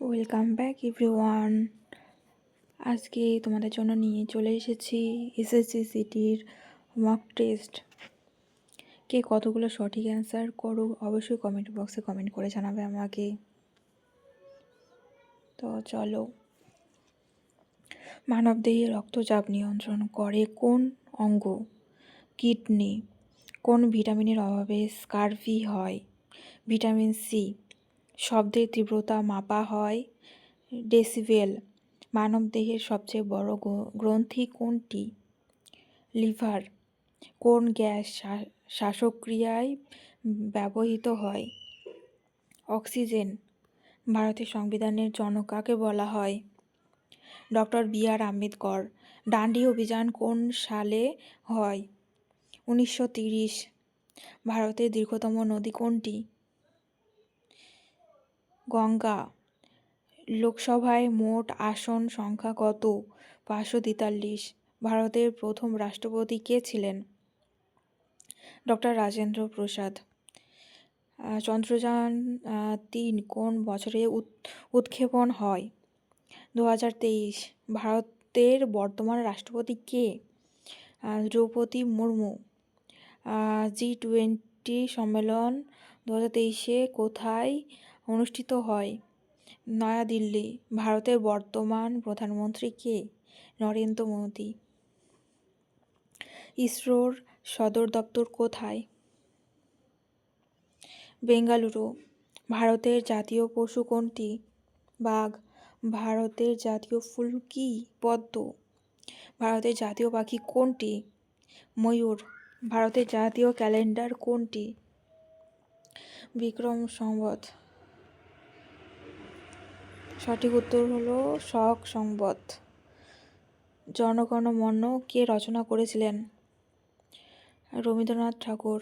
Welcome back everyone. আজকে তোমাদের জন্য নিয়ে চলে এসেছি এসএসসি সিটির মক টেস্ট। কে কতগুলো সঠিক অ্যান্সার করো অবশ্যই কমেন্ট বক্সে কমেন্ট করে জানাবে আমাকে। তো চলো, মানবদেহে রক্তচাপ নিয়ন্ত্রণ করে কোন অঙ্গ? কিডনি। কোন ভিটামিনের অভাবে স্কারভি হয়? Vitamin C. শব্দের তীব্রতা মাপা হয় ডেসিবেল। মানবদেহের সবচেয়ে বড় গ্রন্থি কোনটি? লিভার। কোন গ্যাস শ্বাসক্রিয়ায় ব্যবহৃত হয়? অক্সিজেন। ভারতের সংবিধানের জনক কাকে বলা হয়? Doctor B.R.. আম্বেদকর। ডান্ডি অভিযান কোন সালে হয়? 1930। ভারতের দীর্ঘতম নদী কোনটি? গঙ্গা। লোকসভায় মোট আসন সংখ্যা কত? 543। ভারতের প্রথম রাষ্ট্রপতি কে ছিলেন? ডক্টর রাজেন্দ্র প্রসাদ। চন্দ্রযান 3 কোন বছরে উৎক্ষেপণ হয়? 2023। ভারতের বর্তমান রাষ্ট্রপতি কে? দ্রৌপদী মুর্মু। G20 সম্মেলন 2023 কোথায় অনুষ্ঠিত হয়? নয়াদিল্লি। ভারতের বর্তমান প্রধানমন্ত্রী কে? নরেন্দ্র মোদী। ইসরোর সদর দপ্তর কোথায়? বেঙ্গালুরু। ভারতের জাতীয় পশু কোনটি? বাঘ। ভারতের জাতীয় ফুল কি? পদ্ম। ভারতের জাতীয় পাখি কোনটি? ময়ূর। ভারতের জাতীয় ক্যালেন্ডার কোনটি? বিক্রম সংবৎ। সঠিক উত্তর হলো শক সংবৎ। জনগণ মন কে রচনা করেছিলেন? রবীন্দ্রনাথ ঠাকুর।